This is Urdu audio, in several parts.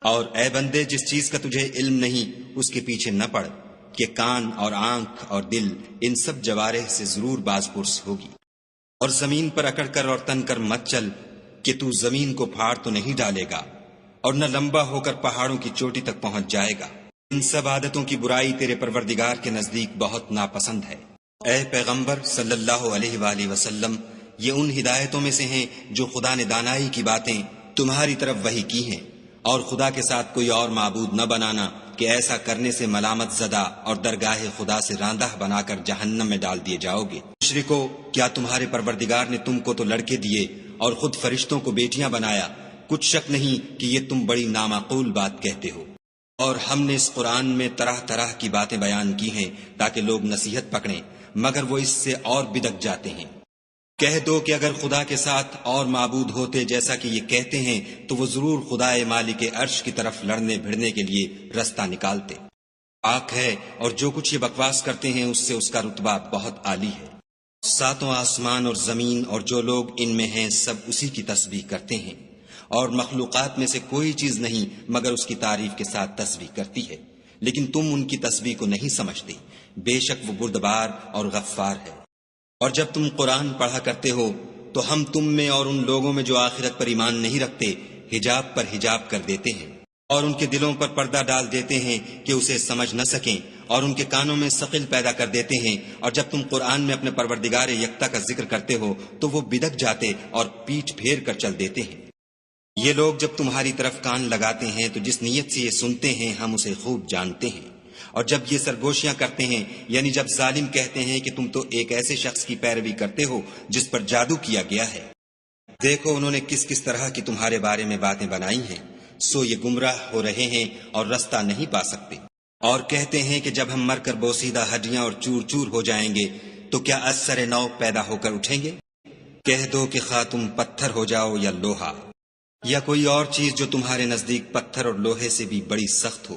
اور اے بندے، جس چیز کا تجھے علم نہیں اس کے پیچھے نہ پڑ کہ کان اور آنکھ اور دل ان سب جوارح سے ضرور باز پرس ہوگی۔ اور زمین پر اکڑ کر اور تن کر مت چل کہ تو زمین کو پھاڑ تو نہیں ڈالے گا، اور نہ لمبا ہو کر پہاڑوں کی چوٹی تک پہنچ جائے گا۔ ان سب عادتوں کی برائی تیرے پروردگار کے نزدیک بہت ناپسند ہے۔ اے پیغمبر صلی اللہ علیہ وآلہ وسلم، یہ ان ہدایتوں میں سے ہیں جو خدا نے دانائی کی باتیں تمہاری طرف وحی کی ہیں، اور خدا کے ساتھ کوئی اور معبود نہ بنانا کہ ایسا کرنے سے ملامت زدہ اور درگاہ خدا سے راندہ بنا کر جہنم میں ڈال دیے جاؤ گے۔ مشرکو، کیا تمہارے پروردگار نے تم کو تو لڑکے دیے اور خود فرشتوں کو بیٹیاں بنایا؟ کچھ شک نہیں کہ یہ تم بڑی نامعقول بات کہتے ہو۔ اور ہم نے اس قرآن میں طرح طرح کی باتیں بیان کی ہیں تاکہ لوگ نصیحت پکڑیں، مگر وہ اس سے اور بدک جاتے ہیں۔ کہہ دو کہ اگر خدا کے ساتھ اور معبود ہوتے جیسا کہ یہ کہتے ہیں تو وہ ضرور خدائے مالک عرش کی طرف لڑنے بھڑنے کے لیے رستہ نکالتے۔ پاک ہے اور جو کچھ یہ بکواس کرتے ہیں اس سے اس کا رتبہ بہت عالی ہے۔ ساتوں آسمان اور زمین اور جو لوگ ان میں ہیں سب اسی کی تسبیح کرتے ہیں، اور مخلوقات میں سے کوئی چیز نہیں مگر اس کی تعریف کے ساتھ تسبیح کرتی ہے، لیکن تم ان کی تسبیح کو نہیں سمجھتے۔ بے شک وہ بردبار اور غفار ہے۔ اور جب تم قرآن پڑھا کرتے ہو تو ہم تم میں اور ان لوگوں میں جو آخرت پر ایمان نہیں رکھتے حجاب پر حجاب کر دیتے ہیں، اور ان کے دلوں پر پردہ ڈال دیتے ہیں کہ اسے سمجھ نہ سکیں، اور ان کے کانوں میں ثقل پیدا کر دیتے ہیں، اور جب تم قرآن میں اپنے پروردگار یکتا کا ذکر کرتے ہو تو وہ بدک جاتے اور پیٹھ پھیر کر چل دیتے ہیں۔ یہ لوگ جب تمہاری طرف کان لگاتے ہیں تو جس نیت سے یہ سنتے ہیں ہم اسے خوب جانتے ہیں، اور جب یہ سرگوشیاں کرتے ہیں یعنی جب ظالم کہتے ہیں کہ تم تو ایک ایسے شخص کی پیروی کرتے ہو جس پر جادو کیا گیا ہے، دیکھو انہوں نے کس کس طرح کی تمہارے بارے میں باتیں بنائی ہیں، سو یہ گمراہ ہو رہے ہیں اور رستہ نہیں پا سکتے۔ اور کہتے ہیں کہ جب ہم مر کر بوسیدہ ہڈیاں اور چور چور ہو جائیں گے تو کیا از سر نو پیدا ہو کر اٹھیں گے؟ کہہ دو کہ خواہ تم پتھر ہو جاؤ یا لوہا یا کوئی اور چیز جو تمہارے نزدیک پتھر اور لوہے سے بھی بڑی سخت ہو،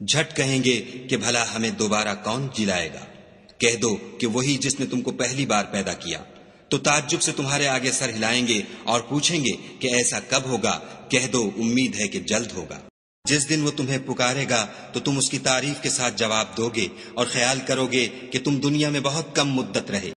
جھٹ کہیں گے کہ بھلا ہمیں دوبارہ کون جلائے گا؟ کہہ دو کہ وہی جس نے تم کو پہلی بار پیدا کیا، تو تعجب سے تمہارے آگے سر ہلائیں گے اور پوچھیں گے کہ ایسا کب ہوگا؟ کہہ دو امید ہے کہ جلد ہوگا۔ جس دن وہ تمہیں پکارے گا تو تم اس کی تعریف کے ساتھ جواب دو گے اور خیال کرو گے کہ تم دنیا میں بہت کم مدت رہے،